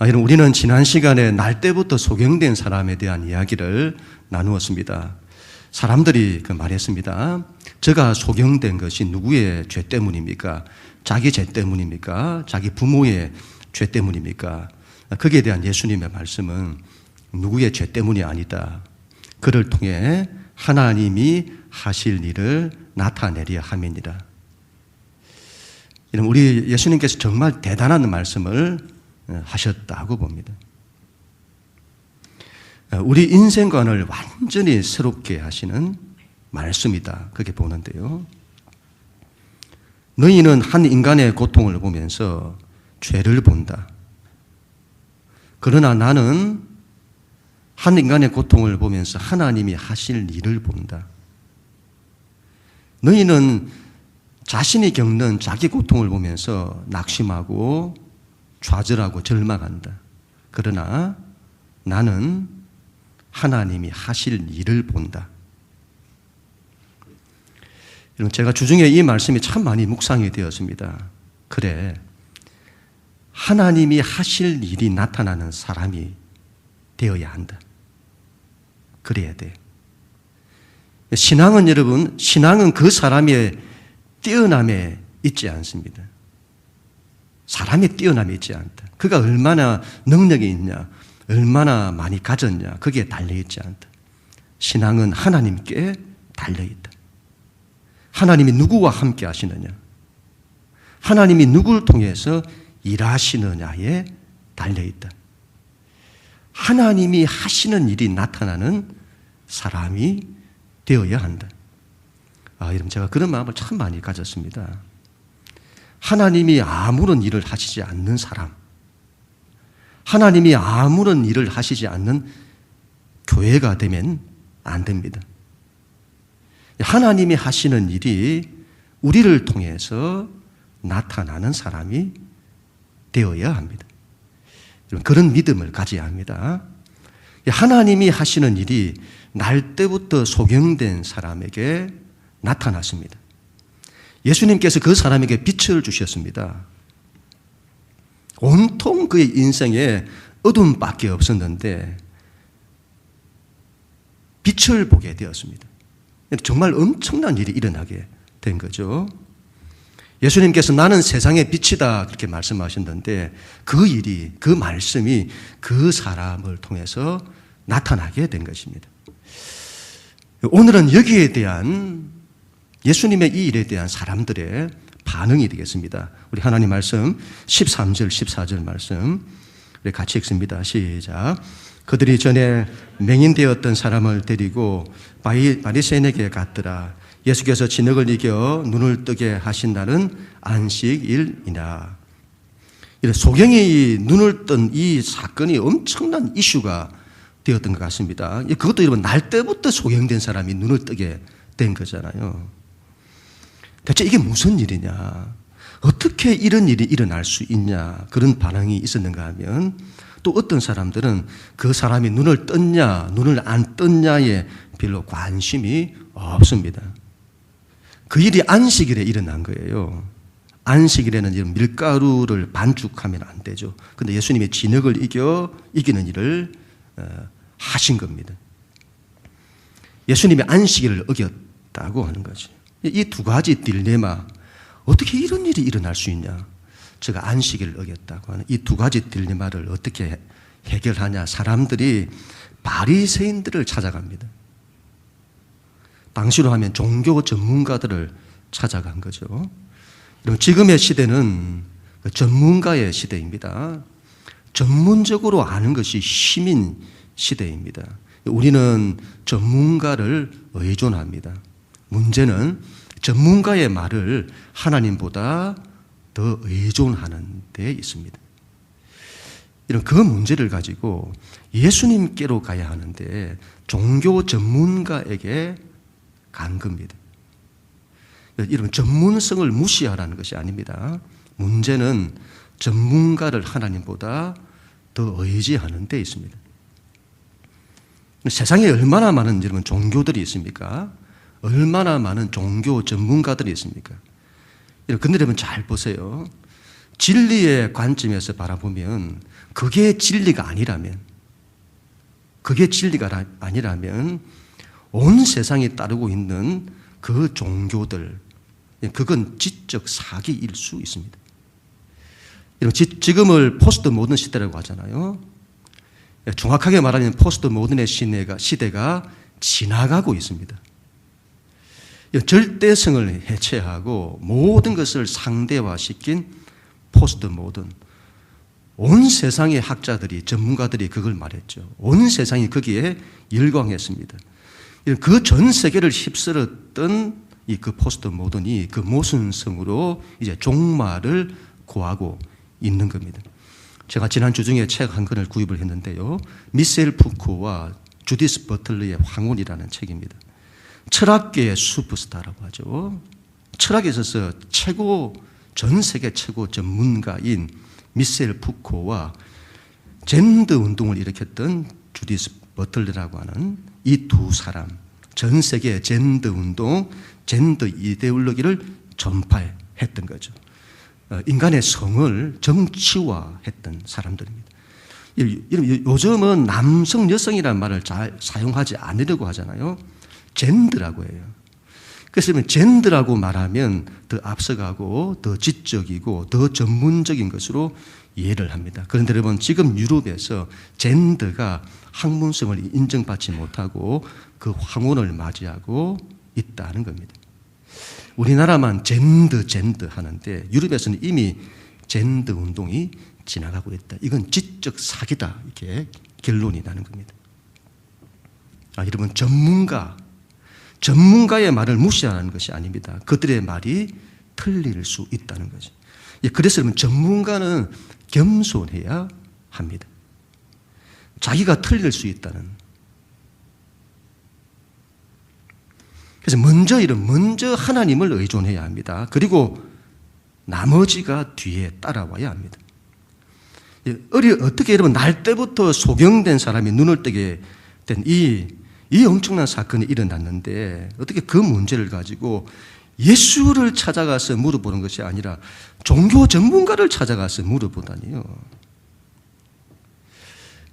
여러분, 우리는 지난 시간에 날 때부터 소경된 사람에 대한 이야기를 나누었습니다. 사람들이 말했습니다. 저가 소경된 것이 누구의 죄 때문입니까? 자기 죄 때문입니까? 자기 부모의 죄 때문입니까? 거기에 대한 예수님의 말씀은 누구의 죄 때문이 아니다. 그를 통해 하나님이 하실 일을 나타내려 함이니라. 우리 예수님께서 정말 대단한 말씀을 하셨다고 봅니다. 우리 인생관을 완전히 새롭게 하시는 말씀이다. 그렇게 보는데요. 너희는 한 인간의 고통을 보면서 죄를 본다. 그러나 나는 한 인간의 고통을 보면서 하나님이 하실 일을 본다. 너희는 자신이 겪는 자기 고통을 보면서 낙심하고 좌절하고 절망한다. 그러나 나는 하나님이 하실 일을 본다. 여러분, 제가 주중에 이 말씀이 참 많이 묵상이 되었습니다. 그래, 하나님이 하실 일이 나타나는 사람이 되어야 한다. 그래야 돼. 신앙은 여러분, 신앙은 그 사람의 뛰어남에 있지 않습니다. 사람의 뛰어남이 있지 않다. 그가 얼마나 능력이 있냐, 얼마나 많이 가졌냐, 거기에 달려있지 않다. 신앙은 하나님께 달려있다. 하나님이 누구와 함께 하시느냐, 하나님이 누구를 통해서 일하시느냐에 달려있다. 하나님이 하시는 일이 나타나는 사람이 되어야 한다. 여러분, 제가 그런 마음을 참 많이 가졌습니다. 하나님이 아무런 일을 하시지 않는 사람, 하나님이 아무런 일을 하시지 않는 교회가 되면 안 됩니다. 하나님이 하시는 일이 우리를 통해서 나타나는 사람이 되어야 합니다. 그런 믿음을 가져야 합니다. 하나님이 하시는 일이 날 때부터 소경된 사람에게 나타났습니다. 예수님께서 그 사람에게 빛을 주셨습니다. 온통 그의 인생에 어둠밖에 없었는데 빛을 보게 되었습니다. 정말 엄청난 일이 일어나게 된 거죠. 예수님께서 나는 세상의 빛이다 그렇게 말씀하셨는데 그 일이, 그 말씀이 그 사람을 통해서 나타나게 된 것입니다. 오늘은 여기에 대한 예수님의 이 일에 대한 사람들의 반응이 되겠습니다. 우리 하나님 말씀 13절 14절 말씀 우리 같이 읽습니다. 시작. 그들이 전에 맹인되었던 사람을 데리고 바리새인에게 갔더라. 예수께서 진흙을 이겨 눈을 뜨게 하신 날은 안식일이나. 소경이 눈을 뜬 이 사건이 엄청난 이슈가 되었던 것 같습니다. 그것도 여러분 날 때부터 소경된 사람이 눈을 뜨게 된 거잖아요. 대체 이게 무슨 일이냐? 어떻게 이런 일이 일어날 수 있냐? 그런 반응이 있었는가 하면 또 어떤 사람들은 그 사람이 눈을 떴냐, 눈을 안 떴냐에 별로 관심이 없습니다. 그 일이 안식일에 일어난 거예요. 안식일에는 이런 밀가루를 반죽하면 안 되죠. 그런데 예수님이 진흙을 이기는 일을 하신 겁니다. 예수님이 안식일을 어겼다고 하는 거죠. 이 두 가지 딜레마, 어떻게 이런 일이 일어날 수 있냐? 제가 안식일을 어겼다고 하는 이 두 가지 딜레마를 어떻게 해결하냐? 사람들이 바리새인들을 찾아갑니다. 당시로 하면 종교 전문가들을 찾아간 거죠. 그럼 지금의 시대는 전문가의 시대입니다. 전문적으로 아는 것이 힘인 시대입니다. 우리는 전문가를 의존합니다. 문제는 전문가의 말을 하나님보다 더 의존하는 데 있습니다. 이런 그 문제를 가지고 예수님께로 가야 하는데 종교 전문가에게 간 겁니다. 이런 전문성을 무시하라는 것이 아닙니다. 문제는 전문가를 하나님보다 더 의지하는 데 있습니다. 세상에 얼마나 많은 여러분 종교들이 있습니까? 얼마나 많은 종교 전문가들이 있습니까? 그런데 여러분 잘 보세요. 진리의 관점에서 바라보면 그게 진리가 아니라면 온 세상이 따르고 있는 그 종교들, 그건 지적 사기일 수 있습니다. 지금을 포스트 모던 시대라고 하잖아요. 정확하게 말하면 포스트 모던의 시대가 지나가고 있습니다. 절대성을 해체하고 모든 것을 상대화시킨 포스트 모던. 온 세상의 학자들이, 전문가들이 그걸 말했죠. 온 세상이 거기에 열광했습니다. 그 전 세계를 휩쓸었던 그 포스트 모던이 그 모순성으로 이제 종말을 고하고 있는 겁니다. 제가 지난 주중에 책 한 권을 구입을 했는데요. 미셀 푸코와 주디스 버틀러의 황혼이라는 책입니다. 철학계의 슈퍼스타라고 하죠. 철학에 있어서 전 세계 최고 전문가인 미셀 푸코와 젠더 운동을 일으켰던 주디스 버틀러라고 하는 이 두 사람, 전 세계 젠더 운동, 젠더 이데올로기를 전파했던 거죠. 인간의 성을 정치화했던 사람들입니다. 요즘은 남성, 여성이라는 말을 잘 사용하지 않으려고 하잖아요. 젠더라고 해요. 그래서 젠더라고 말하면 더 앞서가고 더 지적이고 더 전문적인 것으로 이해를 합니다. 그런데 여러분, 지금 유럽에서 젠더가 학문성을 인정받지 못하고 그 황혼을 맞이하고 있다는 겁니다. 우리나라만 젠더 하는데 유럽에서는 이미 젠더 운동이 지나가고 있다. 이건 지적 사기다. 이렇게 결론이 나는 겁니다. 여러분, 전문가의 말을 무시하는 것이 아닙니다. 그들의 말이 틀릴 수 있다는 거죠. 그래서 여러분, 전문가는 겸손해야 합니다. 자기가 틀릴 수 있다는. 그래서 먼저 하나님을 의존해야 합니다. 그리고 나머지가 뒤에 따라와야 합니다. 어떻게 여러분, 날 때부터 소경된 사람이 눈을 뜨게 된 이 엄청난 사건이 일어났는데 어떻게 그 문제를 가지고 예수를 찾아가서 물어보는 것이 아니라 종교 전문가를 찾아가서 물어보다니요.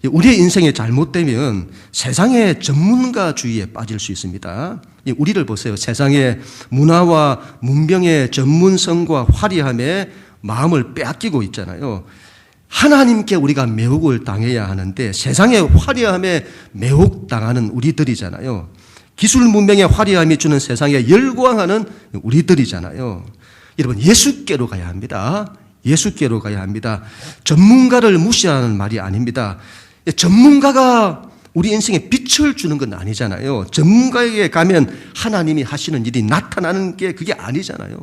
우리의 인생이 잘못되면 세상의 전문가주의에 빠질 수 있습니다. 우리를 보세요. 세상의 문화와 문명의 전문성과 화려함에 마음을 빼앗기고 있잖아요. 하나님께 우리가 매혹을 당해야 하는데 세상의 화려함에 매혹당하는 우리들이잖아요. 기술 문명의 화려함이 주는 세상에 열광하는 우리들이잖아요. 여러분, 예수께로 가야 합니다. 예수께로 가야 합니다. 전문가를 무시하는 말이 아닙니다. 전문가가 우리 인생에 빛을 주는 건 아니잖아요. 전문가에게 가면 하나님이 하시는 일이 나타나는 게 그게 아니잖아요.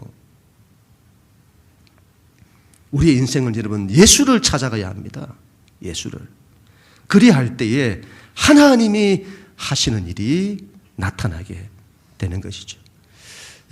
우리의 인생은 여러분, 예수를 찾아가야 합니다. 예수를. 그리할 때에 하나님이 하시는 일이 나타나게 되는 것이죠.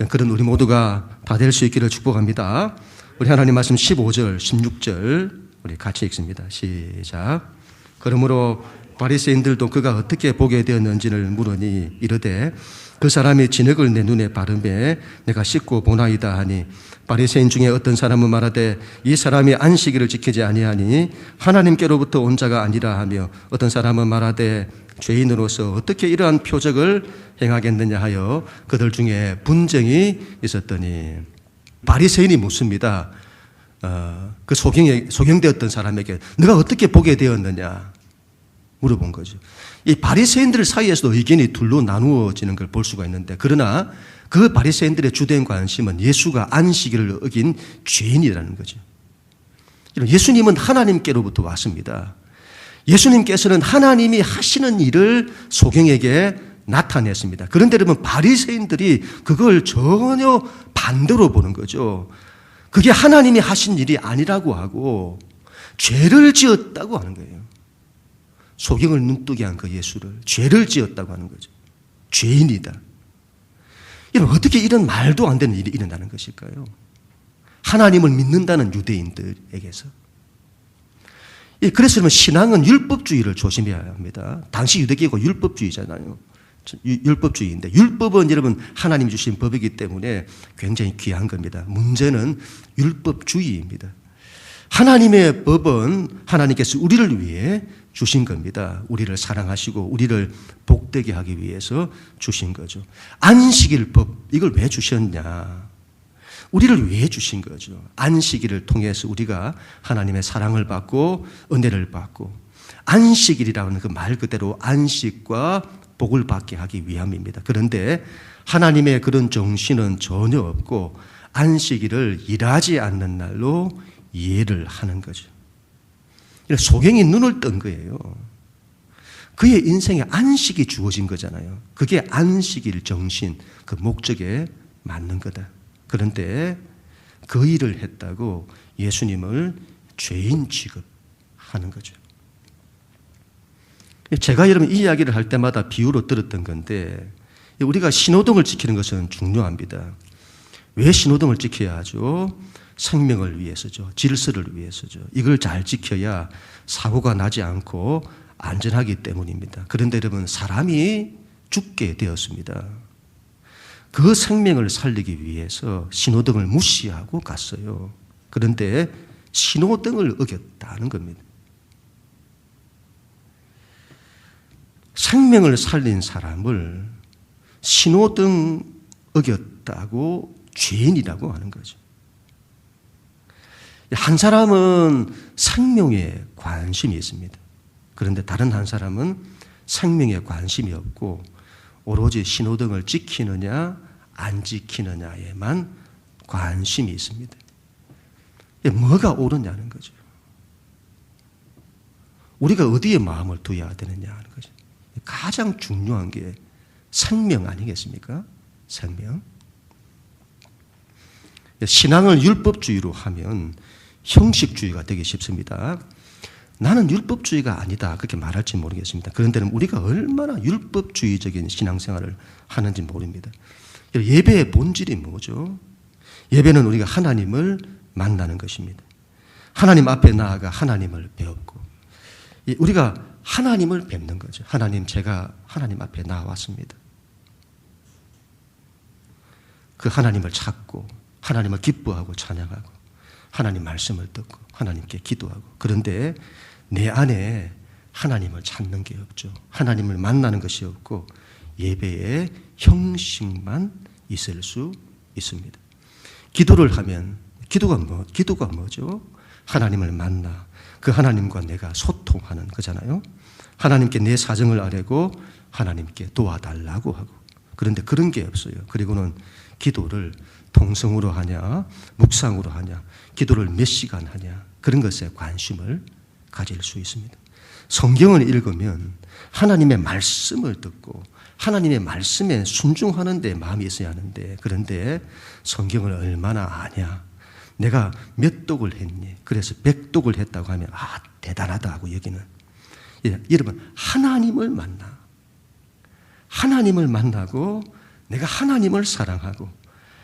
그런 우리 모두가 다 될 수 있기를 축복합니다. 우리 하나님 말씀 15절, 16절 우리 같이 읽습니다. 시작. 그러므로 바리새인들도 그가 어떻게 보게 되었는지를 물으니 이르되 그 사람이 진흙을 내 눈에 바르매 내가 씻고 보나이다 하니 바리새인 중에 어떤 사람은 말하되 이 사람이 안식일을 지키지 아니하니 하나님께로부터 온 자가 아니라 하며 어떤 사람은 말하되 죄인으로서 어떻게 이러한 표적을 행하겠느냐 하여 그들 중에 분쟁이 있었더니 바리새인이 묻습니다. 그 소경되었던 사람에게 너가 어떻게 보게 되었느냐 물어본 거죠. 이 바리새인들 사이에서도 의견이 둘로 나누어지는 걸 볼 수가 있는데, 그러나 그 바리새인들의 주된 관심은 예수가 안식일을 어긴 죄인이라는 거죠. 예수님은 하나님께로부터 왔습니다. 예수님께서는 하나님이 하시는 일을 소경에게 나타냈습니다. 그런데 여러분, 바리새인들이 그걸 전혀 반대로 보는 거죠. 그게 하나님이 하신 일이 아니라고 하고 죄를 지었다고 하는 거예요. 소경을 눈뜨게 한 그 예수를 죄를 지었다고 하는 거죠. 죄인이다. 여러분, 어떻게 이런 말도 안 되는 일이 일어나는 것일까요? 하나님을 믿는다는 유대인들에게서. 그래서 신앙은 율법주의를 조심해야 합니다. 당시 유대교가 율법주의잖아요. 율법주의인데, 율법은 여러분 하나님이 주신 법이기 때문에 굉장히 귀한 겁니다. 문제는 율법주의입니다. 하나님의 법은 하나님께서 우리를 위해 주신 겁니다. 우리를 사랑하시고 우리를 복되게 하기 위해서 주신 거죠. 안식일 법, 이걸 왜 주셨냐? 우리를 위해 주신 거죠. 안식일을 통해서 우리가 하나님의 사랑을 받고 은혜를 받고, 안식일이라는 그 말 그대로 안식과 복을 받게 하기 위함입니다. 그런데 하나님의 그런 정신은 전혀 없고 안식일을 일하지 않는 날로 이해를 하는 거죠. 소경이 눈을 뜬 거예요. 그의 인생에 안식이 주어진 거잖아요. 그게 안식일 정신, 그 목적에 맞는 거다. 그런데 그 일을 했다고 예수님을 죄인 취급하는 거죠. 제가 여러분 이 이야기를 할 때마다 비유로 들었던 건데, 우리가 신호등을 지키는 것은 중요합니다. 왜 신호등을 지켜야 하죠? 생명을 위해서죠. 질서를 위해서죠. 이걸 잘 지켜야 사고가 나지 않고 안전하기 때문입니다. 그런데 여러분, 사람이 죽게 되었습니다. 그 생명을 살리기 위해서 신호등을 무시하고 갔어요. 그런데 신호등을 어겼다는 겁니다. 생명을 살린 사람을 신호등 어겼다고 죄인이라고 하는 거죠. 한 사람은 생명에 관심이 있습니다. 그런데 다른 한 사람은 생명에 관심이 없고 오로지 신호등을 지키느냐 안 지키느냐에만 관심이 있습니다. 뭐가 옳으냐는 거죠. 우리가 어디에 마음을 두어야 되느냐 하는 거죠. 가장 중요한 게 생명 아니겠습니까? 생명. 신앙을 율법주의로 하면 형식주의가 되기 쉽습니다. 나는 율법주의가 아니다, 그렇게 말할지 모르겠습니다. 그런데 우리가 얼마나 율법주의적인 신앙생활을 하는지 모릅니다. 예배의 본질이 뭐죠? 예배는 우리가 하나님을 만나는 것입니다. 하나님 앞에 나아가 하나님을 배웠고, 우리가 하나님을 뵙는 거죠. 하나님, 제가 하나님 앞에 나왔습니다. 그 하나님을 찾고 하나님을 기뻐하고 찬양하고 하나님 말씀을 듣고 하나님께 기도하고, 그런데 내 안에 하나님을 찾는 게 없죠. 하나님을 만나는 것이 없고 예배의 형식만 있을 수 있습니다. 기도를 하면 기도가 뭐죠? 하나님을 만나 그 하나님과 내가 소통하는 거잖아요. 하나님께 내 사정을 아뢰고 하나님께 도와달라고 하고, 그런데 그런 게 없어요. 그리고는 기도를 통성으로 하냐 묵상으로 하냐, 기도를 몇 시간 하냐, 그런 것에 관심을 가질 수 있습니다. 성경을 읽으면 하나님의 말씀을 듣고 하나님의 말씀에 순종하는 데 마음이 있어야 하는데, 그런데 성경을 얼마나 아냐, 내가 몇 독을 했니, 그래서 100독을 했다고 하면 대단하다 하고 여기는, 여러분 하나님을 만나고 내가 하나님을 사랑하고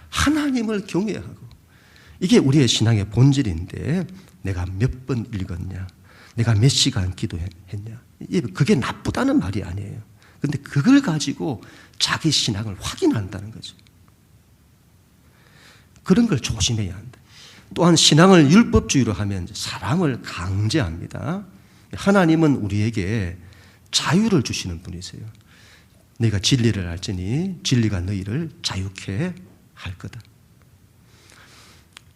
하나님을 경외하고, 이게 우리의 신앙의 본질인데 내가 몇 번 읽었냐, 내가 몇 시간 기도했냐, 그게 나쁘다는 말이 아니에요. 그런데 그걸 가지고 자기 신앙을 확인한다는 거죠. 그런 걸 조심해야 한다. 또한 신앙을 율법주의로 하면 사람을 강제합니다. 하나님은 우리에게 자유를 주시는 분이세요. 네가 진리를 알지니 진리가 너희를 자유케 할 거다.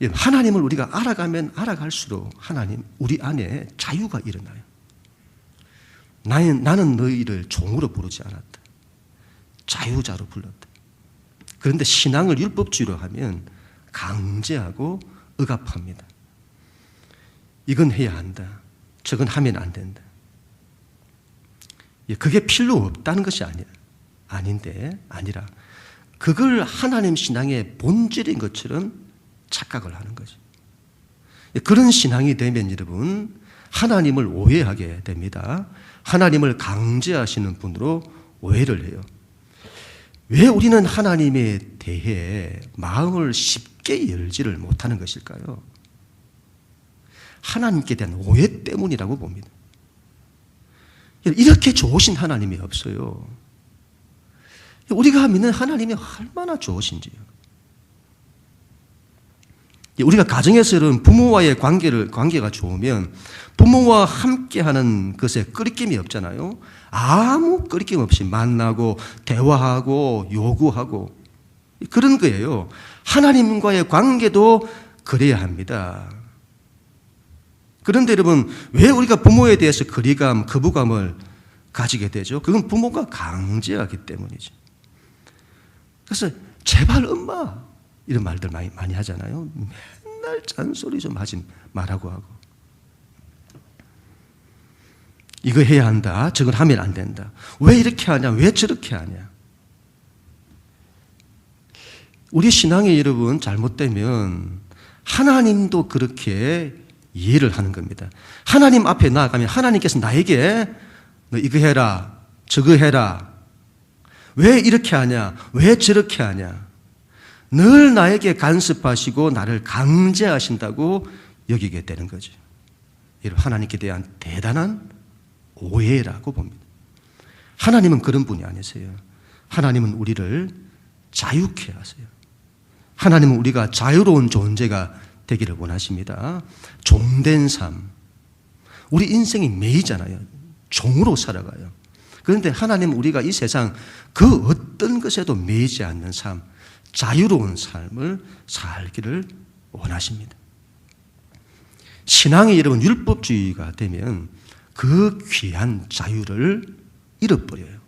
하나님을 우리가 알아가면 알아갈수록 하나님 우리 안에 자유가 일어나요. 나는 너희를 종으로 부르지 않았다, 자유자로 불렀다. 그런데 신앙을 율법주의로 하면 강제하고 억압합니다. 이건 해야 한다, 저건 하면 안 된다. 그게 필요 없다는 것이 아니라 그걸 하나님 신앙의 본질인 것처럼 착각을 하는 거죠. 그런 신앙이 되면 여러분 하나님을 오해하게 됩니다. 하나님을 강제하시는 분으로 오해를 해요. 왜 우리는 하나님에 대해 마음을 쉽게 열지를 못하는 것일까요? 하나님께 대한 오해 때문이라고 봅니다. 이렇게 좋으신 하나님이 없어요. 우리가 믿는 하나님이 얼마나 좋으신지요. 우리가 가정에서는 부모와의 관계가 좋으면 부모와 함께하는 것에 끄리낌이 없잖아요. 아무 끄리낌 없이 만나고 대화하고 요구하고 그런 거예요. 하나님과의 관계도 그래야 합니다. 그런데 여러분, 왜 우리가 부모에 대해서 거리감, 거부감을 가지게 되죠? 그건 부모가 강제하기 때문이죠. 그래서 제발 엄마 이런 말들 많이 하잖아요. 맨날 잔소리 좀 하지 말라고 하고, 이거 해야 한다, 저걸 하면 안 된다, 왜 이렇게 하냐, 왜 저렇게 하냐. 우리 신앙이 여러분 잘못되면 하나님도 그렇게 이해를 하는 겁니다. 하나님 앞에 나아가면 하나님께서 나에게 너 이거 해라, 저거 해라, 왜 이렇게 하냐, 왜 저렇게 하냐, 늘 나에게 간섭하시고 나를 강제하신다고 여기게 되는 거죠. 여러분, 하나님께 대한 대단한 오해라고 봅니다. 하나님은 그런 분이 아니세요. 하나님은 우리를 자유케 하세요. 하나님은 우리가 자유로운 존재가 되기를 원하십니다. 종된 삶. 우리 인생이 매이잖아요. 종으로 살아가요. 그런데 하나님은 우리가 이 세상 그 어떤 것에도 매이지 않는 삶, 자유로운 삶을 살기를 원하십니다. 신앙이 여러분 율법주의가 되면 그 귀한 자유를 잃어버려요.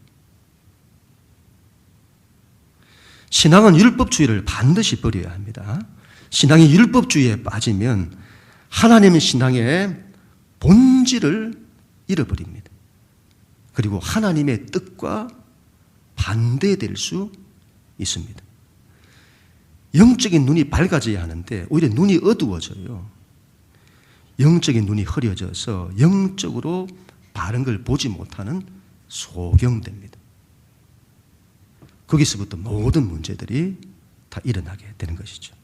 신앙은 율법주의를 반드시 버려야 합니다. 신앙이 율법주의에 빠지면 하나님의 신앙의 본질을 잃어버립니다. 그리고 하나님의 뜻과 반대될 수 있습니다. 영적인 눈이 밝아져야 하는데 오히려 눈이 어두워져요. 영적인 눈이 흐려져서 영적으로 바른 걸 보지 못하는 소경됩니다. 거기서부터 모든 문제들이 다 일어나게 되는 것이죠.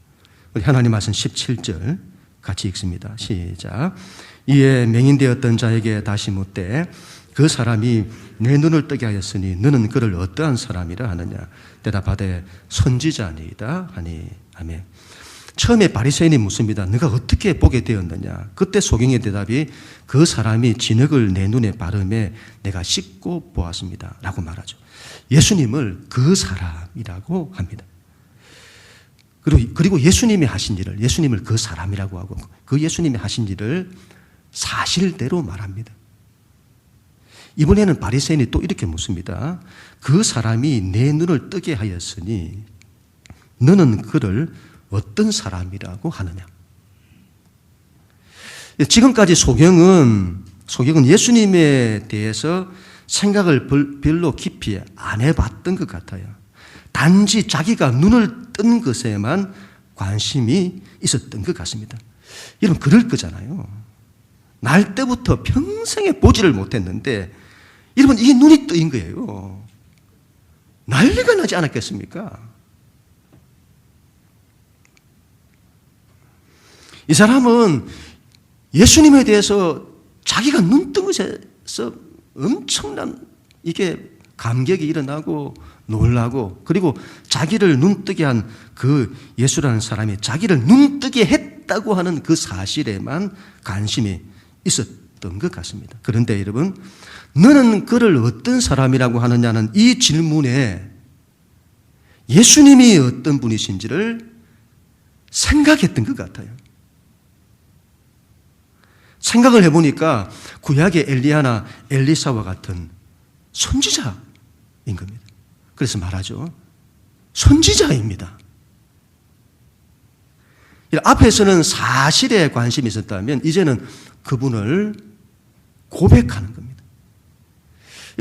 우리 하나님 말씀 17절 같이 읽습니다. 시작. 이에 맹인되었던 자에게 다시 묻되 그 사람이 내 눈을 뜨게 하였으니 너는 그를 어떠한 사람이라 하느냐. 대답하되 선지자니이다 하니. 아멘. 처음에 바리새인이 묻습니다. 네가 어떻게 보게 되었느냐. 그때 소경의 대답이 그 사람이 진흙을 내 눈에 바르매 내가 씻고 보았습니다 라고 말하죠. 예수님을 그 사람이라고 합니다. 그리고 예수님이 하신 일을, 예수님을 그 사람이라고 하고 그 예수님이 하신 일을 사실대로 말합니다. 이번에는 바리새인이 또 이렇게 묻습니다. 그 사람이 내 눈을 뜨게 하였으니 너는 그를 어떤 사람이라고 하느냐. 지금까지 소경은 예수님에 대해서 생각을 별로 깊이 안 해봤던 것 같아요. 단지 자기가 눈을 뜬 것에만 관심이 있었던 것 같습니다. 여러분, 그럴 거잖아요. 날 때부터 평생에 보지를 못했는데 여러분, 이 눈이 뜨인 거예요. 난리가 나지 않았겠습니까? 이 사람은 예수님에 대해서 자기가 눈 뜬 것에서 엄청난 이게 감격이 일어나고 놀라고, 그리고 자기를 눈뜨게 한 그 예수라는 사람이 자기를 눈뜨게 했다고 하는 그 사실에만 관심이 있었던 것 같습니다. 그런데 여러분, 너는 그를 어떤 사람이라고 하느냐는 이 질문에 예수님이 어떤 분이신지를 생각했던 것 같아요. 생각을 해보니까 구약의 엘리야나 엘리사와 같은 선지자인 겁니다. 그래서 말하죠. 선지자입니다. 앞에서는 사실에 관심이 있었다면 이제는 그분을 고백하는 겁니다.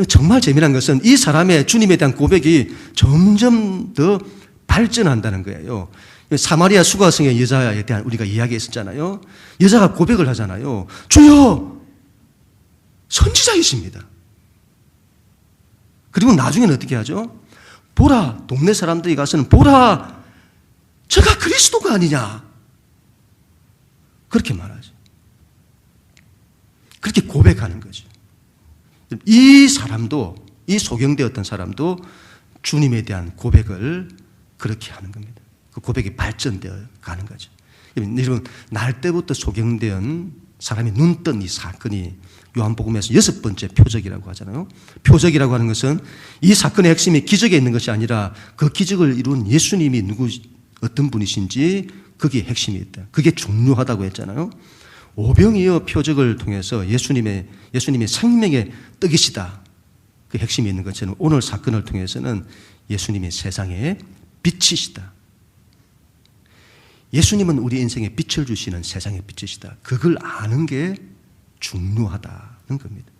정말 재미난 것은 이 사람의 주님에 대한 고백이 점점 더 발전한다는 거예요. 사마리아 수가성의 여자에 대한 우리가 이야기했었잖아요. 여자가 고백을 하잖아요. 주여, 선지자이십니다. 그리고 나중에는 어떻게 하죠? 보라, 동네 사람들이 가서는 보라, 저가 그리스도가 아니냐. 그렇게 말하죠. 그렇게 고백하는 거죠. 이 사람도, 이 소경되었던 사람도 주님에 대한 고백을 그렇게 하는 겁니다. 그 고백이 발전되어 가는 거죠. 여러분, 날 때부터 소경된 사람이 눈 뜬 이 사건이 요한복음에서 6번째 표적이라고 하잖아요. 표적이라고 하는 것은 이 사건의 핵심이 기적에 있는 것이 아니라 그 기적을 이룬 예수님이 어떤 분이신지 그게 핵심이 있다. 그게 중요하다고 했잖아요. 오병이어 표적을 통해서 예수님의 생명의 떡이시다. 그 핵심이 있는 것처럼 오늘 사건을 통해서는 예수님이 세상의 빛이시다. 예수님은 우리 인생에 빛을 주시는 세상의 빛이시다. 그걸 아는 게 중요하다는 겁니다.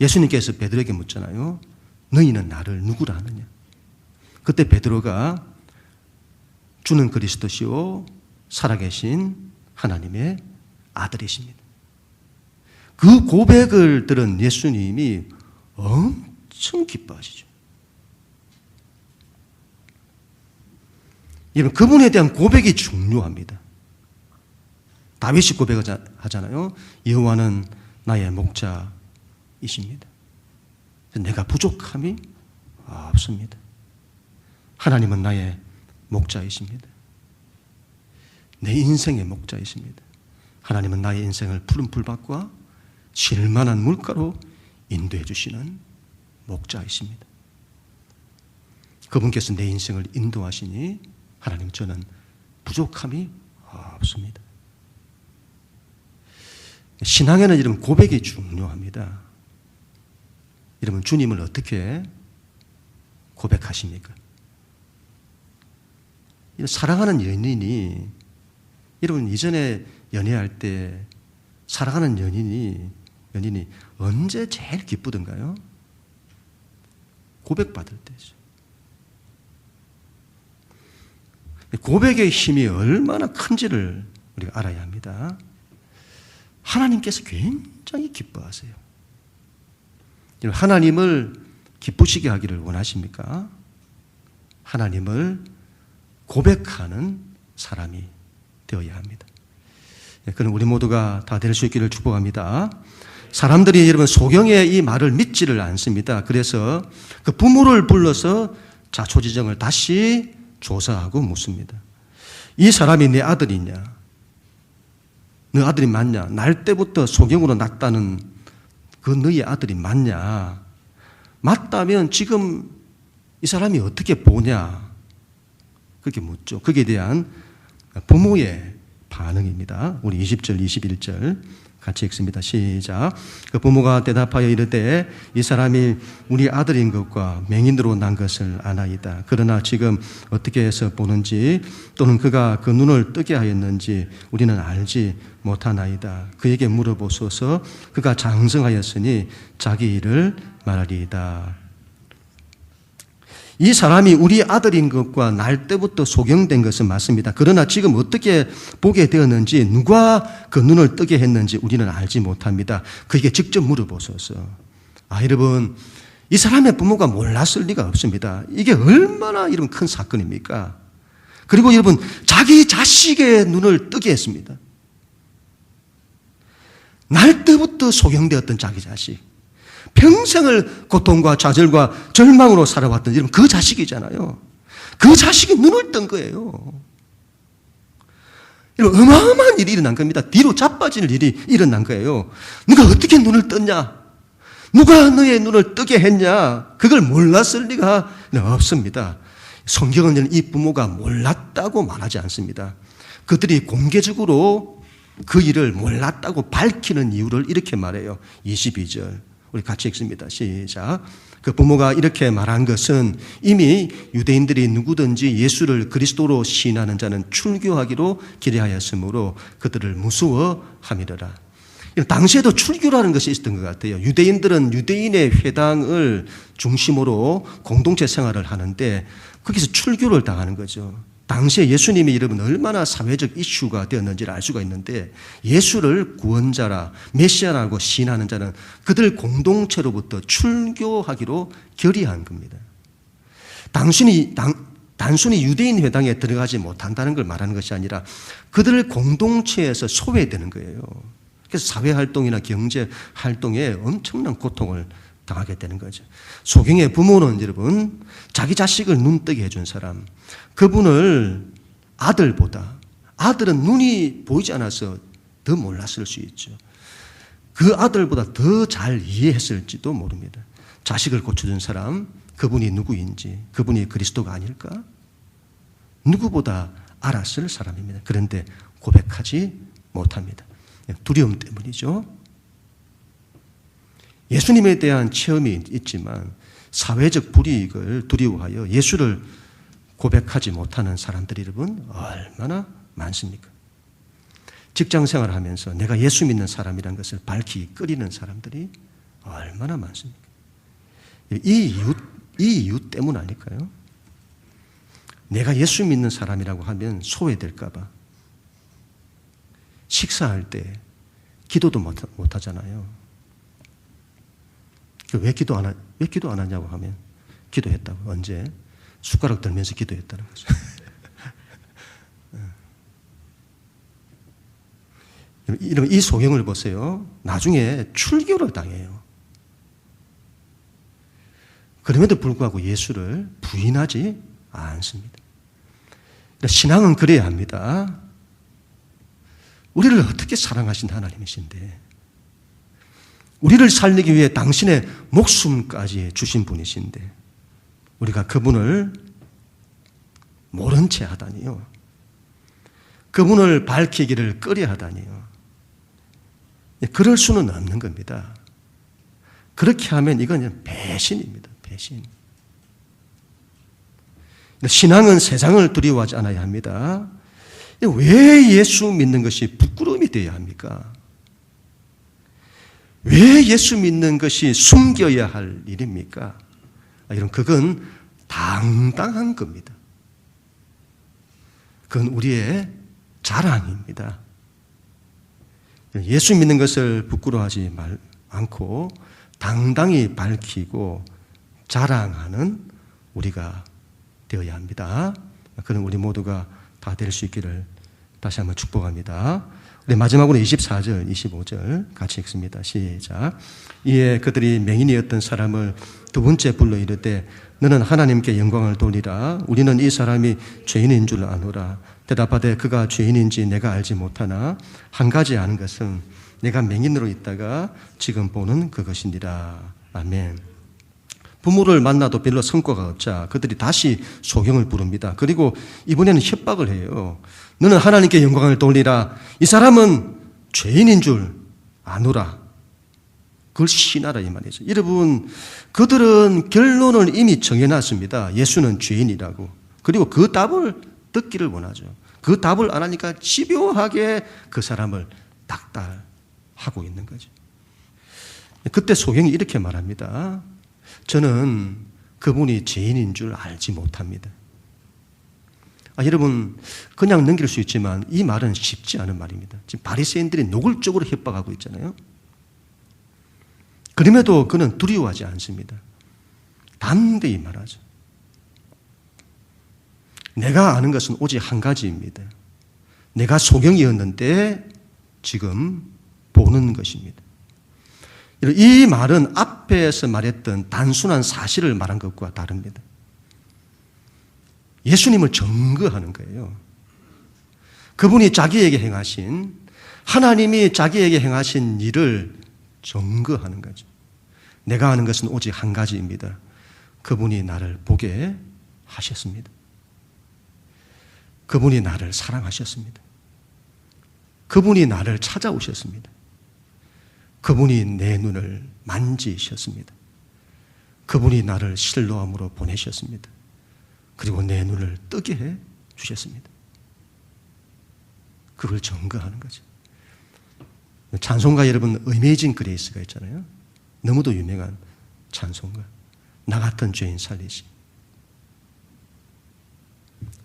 예수님께서 베드로에게 묻잖아요. 너희는 나를 누구라 하느냐? 그때 베드로가 주는 그리스도시요 살아계신 하나님의 아들이십니다. 그 고백을 들은 예수님이 엄청 기뻐하시죠. 여러분, 그분에 대한 고백이 중요합니다. 다윗이 고백하잖아요. 여호와는 나의 목자이십니다. 내가 부족함이 없습니다. 하나님은 나의 목자이십니다. 내 인생의 목자이십니다. 하나님은 나의 인생을 푸른 풀밭과 쉴만한 물가로 인도해 주시는 목자이십니다. 그분께서 내 인생을 인도하시니 하나님 저는 부족함이 없습니다. 신앙에는 이런 고백이 중요합니다. 여러분, 주님을 어떻게 고백하십니까? 사랑하는 연인이, 여러분 이전에 연애할 때 사랑하는 연인이 언제 제일 기쁘던가요? 고백받을 때죠. 고백의 힘이 얼마나 큰지를 우리가 알아야 합니다. 하나님께서 굉장히 기뻐하세요. 하나님을 기쁘시게 하기를 원하십니까? 하나님을 고백하는 사람이 되어야 합니다. 그럼 우리 모두가 다 될 수 있기를 축복합니다. 사람들이 여러분 소경의 이 말을 믿지를 않습니다. 그래서 그 부모를 불러서 자초지정을 다시 조사하고 묻습니다. 이 사람이 내 아들이냐? 너 아들이 맞냐? 날 때부터 소경으로 났다는 그 너희 아들이 맞냐? 맞다면 지금 이 사람이 어떻게 보냐? 그렇게 묻죠. 거기에 대한 부모의 반응입니다. 우리 20절, 21절 같이 읽습니다. 시작. 그 부모가 대답하여 이르되 이 사람이 우리 아들인 것과 맹인으로 난 것을 아나이다. 그러나 지금 어떻게 해서 보는지 또는 그가 그 눈을 뜨게 하였는지 우리는 알지 못하나이다. 그에게 물어보소서. 그가 장성하였으니 자기 일을 말하리이다. 이 사람이 우리 아들인 것과 날 때부터 소경된 것은 맞습니다. 그러나 지금 어떻게 보게 되었는지 누가 그 눈을 뜨게 했는지 우리는 알지 못합니다. 그에게 직접 물어보소서. 여러분, 이 사람의 부모가 몰랐을 리가 없습니다. 이게 얼마나 이런 큰 사건입니까? 그리고 여러분, 자기 자식의 눈을 뜨게 했습니다. 날 때부터 소경되었던 자기 자식. 평생을 고통과 좌절과 절망으로 살아왔던 여러분 그 자식이잖아요. 그 자식이 눈을 뜬 거예요. 이런 어마어마한 일이 일어난 겁니다. 뒤로 자빠질 일이 일어난 거예요. 네가 어떻게 눈을 떴냐? 누가 너의 눈을 뜨게 했냐? 그걸 몰랐을 리가 없습니다. 성경은 이 부모가 몰랐다고 말하지 않습니다. 그들이 공개적으로 그 일을 몰랐다고 밝히는 이유를 이렇게 말해요. 22절. 우리 같이 읽습니다. 시작. 그 부모가 이렇게 말한 것은 이미 유대인들이 누구든지 예수를 그리스도로 시인하는 자는 출교하기로 기대하였으므로 그들을 무서워함이더라. 당시에도 출교라는 것이 있었던 것 같아요. 유대인들은 유대인의 회당을 중심으로 공동체 생활을 하는데 거기서 출교를 당하는 거죠. 당시에 예수님이 여러분 얼마나 사회적 이슈가 되었는지를 알 수가 있는데 예수를 구원자라 메시아라고 시인하는 자는 그들 공동체로부터 출교하기로 결의한 겁니다. 단순히 유대인 회당에 들어가지 못한다는 걸 말하는 것이 아니라 그들 공동체에서 소외되는 거예요. 그래서 사회활동이나 경제활동에 엄청난 고통을 당하게 되는 거죠. 소경의 부모는 여러분 아들은 눈이 보이지 않아서 더 몰랐을 수 있죠. 그 아들보다 더 잘 이해했을지도 모릅니다. 자식을 고쳐준 사람, 그분이 누구인지, 그분이 그리스도가 아닐까? 누구보다 알았을 사람입니다. 그런데 고백하지 못합니다. 두려움 때문이죠. 예수님에 대한 체험이 있지만 사회적 불이익을 두려워하여 예수를 고백하지 못하는 사람들이 여러분 얼마나 많습니까? 직장 생활을 하면서 내가 예수 믿는 사람이라는 것을 밝히 끓이는 사람들이 얼마나 많습니까? 이 이유 때문 아닐까요? 내가 예수 믿는 사람이라고 하면 소외될까 봐 식사할 때 기도도 못 하잖아요. 왜 기도 안 하냐고 하면 기도했다고. 언제? 숟가락 들면서 기도했다는 거죠. 이 소경을 보세요. 나중에 출교를 당해요. 그럼에도 불구하고 예수를 부인하지 않습니다. 신앙은 그래야 합니다. 우리를 어떻게 사랑하신 하나님이신데 우리를 살리기 위해 당신의 목숨까지 주신 분이신데 우리가 그분을 모른 채 하다니요. 그분을 밝히기를 꺼려 하다니요. 그럴 수는 없는 겁니다. 그렇게 하면 이건 배신입니다. 배신. 신앙은 세상을 두려워하지 않아야 합니다. 왜 예수 믿는 것이 부끄러움이 되어야 합니까? 왜 예수 믿는 것이 숨겨야 할 일입니까? 여러분, 그건 당당한 겁니다. 그건 우리의 자랑입니다. 예수 믿는 것을 부끄러워하지 않고 당당히 밝히고 자랑하는 우리가 되어야 합니다. 그런 우리 모두가 다 될 수 있기를 다시 한번 축복합니다. 우리 마지막으로 24절, 25절 같이 읽습니다. 시작. 이에 그들이 맹인이었던 사람을 두 번째 불러 이르되 너는 하나님께 영광을 돌리라. 우리는 이 사람이 죄인인 줄 아노라. 대답하되 그가 죄인인지 내가 알지 못하나 한 가지 아는 것은 내가 맹인으로 있다가 지금 보는 그것이니라. 아멘. 부모를 만나도 별로 성과가 없자 그들이 다시 소경을 부릅니다. 그리고 이번에는 협박을 해요. 너는 하나님께 영광을 돌리라. 이 사람은 죄인인 줄 아노라. 그걸 신하라 이 말이죠. 여러분, 그들은 결론을 이미 정해놨습니다. 예수는 죄인이라고. 그리고 그 답을 듣기를 원하죠. 그 답을 안 하니까 집요하게 그 사람을 닥달하고 있는 거죠. 그때 소경이 이렇게 말합니다. 저는 그분이 죄인인 줄 알지 못합니다. 여러분, 그냥 넘길 수 있지만 이 말은 쉽지 않은 말입니다. 지금 바리새인들이 노골적으로 협박하고 있잖아요. 그럼에도 그는 두려워하지 않습니다. 담대히 말하죠. 내가 아는 것은 오직 한 가지입니다. 내가 소경이었는데 지금 보는 것입니다. 이 말은 앞에서 말했던 단순한 사실을 말한 것과 다릅니다. 예수님을 증거하는 거예요. 그분이 자기에게 행하신, 하나님이 자기에게 행하신 일을 증거하는 거죠. 내가 아는 것은 오직 한 가지입니다. 그분이 나를 보게 하셨습니다. 그분이 나를 사랑하셨습니다. 그분이 나를 찾아오셨습니다. 그분이 내 눈을 만지셨습니다. 그분이 나를 실로암으로 보내셨습니다. 그리고 내 눈을 뜨게 해 주셨습니다. 그걸 증거하는 거죠. 찬송가 여러분, 어메이징 그레이스가 있잖아요. 너무도 유명한 찬송가. 나 같은 죄인 살리시.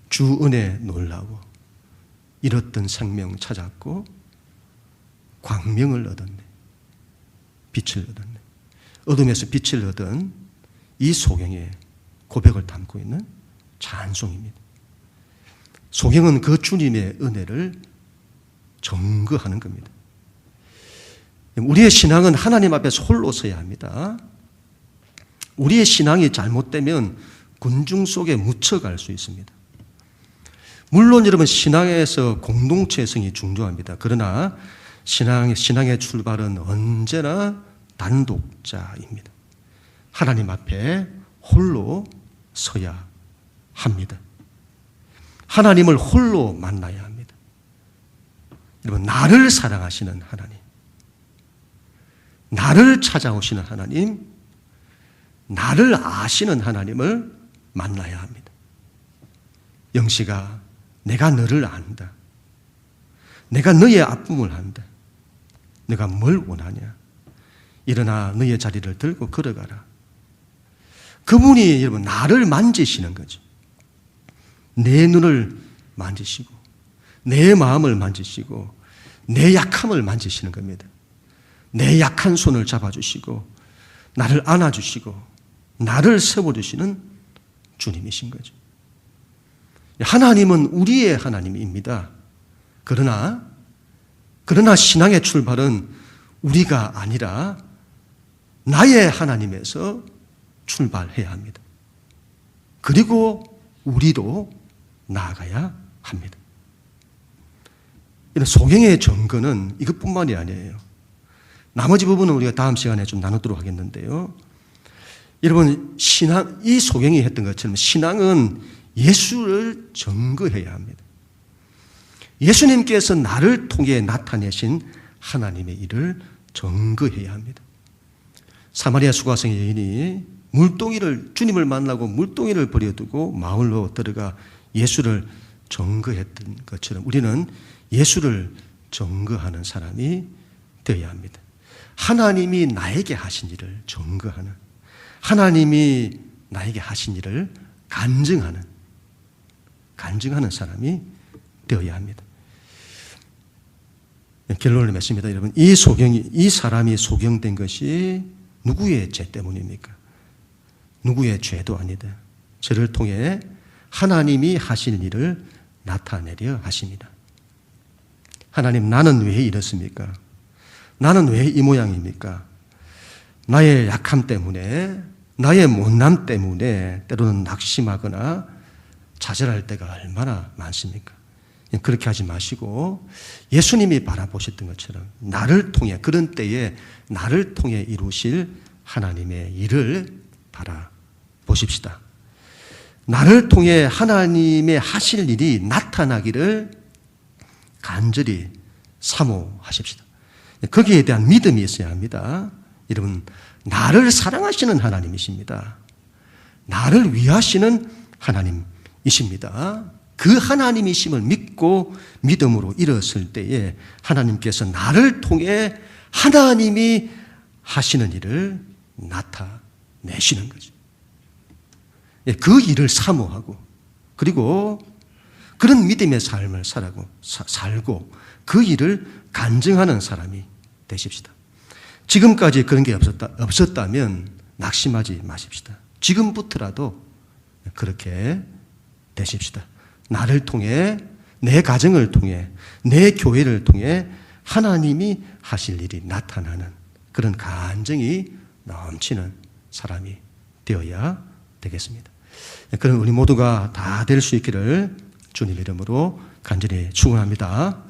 주 은혜 놀라워. 잃었던 생명 찾았고 광명을 얻었네. 빛을 얻었네. 어둠에서 빛을 얻은 이 소경의 고백을 담고 있는 찬송입니다. 소경은 그 주님의 은혜를 증거하는 겁니다. 우리의 신앙은 하나님 앞에서 홀로 서야 합니다. 우리의 신앙이 잘못되면 군중 속에 묻혀갈 수 있습니다. 물론 여러분 신앙에서 공동체성이 중요합니다. 그러나 신앙의 출발은 언제나 단독자입니다. 하나님 앞에 홀로 서야 합니다. 하나님을 홀로 만나야 합니다. 여러분, 나를 사랑하시는 하나님, 나를 찾아오시는 하나님, 나를 아시는 하나님을 만나야 합니다. 영식아, 내가 너를 안다. 내가 너의 아픔을 안다. 내가 뭘 원하냐? 일어나 너의 자리를 들고 걸어가라. 그분이 여러분 나를 만지시는 거죠. 내 눈을 만지시고 내 마음을 만지시고 내 약함을 만지시는 겁니다. 내 약한 손을 잡아주시고 나를 안아주시고 나를 세워주시는 주님이신 거죠. 하나님은 우리의 하나님입니다. 그러나 신앙의 출발은 우리가 아니라 나의 하나님에서 출발해야 합니다. 그리고 우리도 나아가야 합니다. 이런 소경의 정거는 이것뿐만이 아니에요. 나머지 부분은 우리가 다음 시간에 좀 나누도록 하겠는데요. 여러분, 이 소경이 했던 것처럼 신앙은 예수를 증거해야 합니다. 예수님께서 나를 통해 나타내신 하나님의 일을 증거해야 합니다. 사마리아 수가성의 여인이 주님을 만나고 물동이를 버려두고 마을로 들어가 예수를 증거했던 것처럼 우리는 예수를 증거하는 사람이 되어야 합니다. 하나님이 나에게 하신 일을 증거하는, 하나님이 나에게 하신 일을 간증하는 사람이 되어야 합니다. 결론을 맺습니다. 여러분, 이 사람이 소경된 것이 누구의 죄 때문입니까? 누구의 죄도 아니다. 저를 통해 하나님이 하실 일을 나타내려 하십니다. 하나님, 나는 왜 이렇습니까? 나는 왜 이 모양입니까? 나의 약함 때문에, 나의 못남 때문에 때로는 낙심하거나 좌절할 때가 얼마나 많습니까? 그렇게 하지 마시고 예수님이 바라보셨던 것처럼 나를 통해, 그런 때에 나를 통해 이루실 하나님의 일을 바라보십시다. 나를 통해 하나님의 하실 일이 나타나기를 간절히 사모하십시다. 거기에 대한 믿음이 있어야 합니다. 여러분, 나를 사랑하시는 하나님이십니다. 나를 위하시는 하나님이십니다. 그 하나님이심을 믿고 믿음으로 일었을 때에 하나님께서 나를 통해 하나님이 하시는 일을 나타내시는 거죠. 그 일을 사모하고 그리고 그런 믿음의 삶을 살고 그 일을 간증하는 사람이 되십시다. 지금까지 그런 게 없었다면 낙심하지 마십시다. 지금부터라도 그렇게 되십시다. 나를 통해, 내 가정을 통해, 내 교회를 통해 하나님이 하실 일이 나타나는 그런 간증이 넘치는 사람이 되어야 되겠습니다. 그런 우리 모두가 다 될 수 있기를 주님 이름으로 간절히 축원합니다.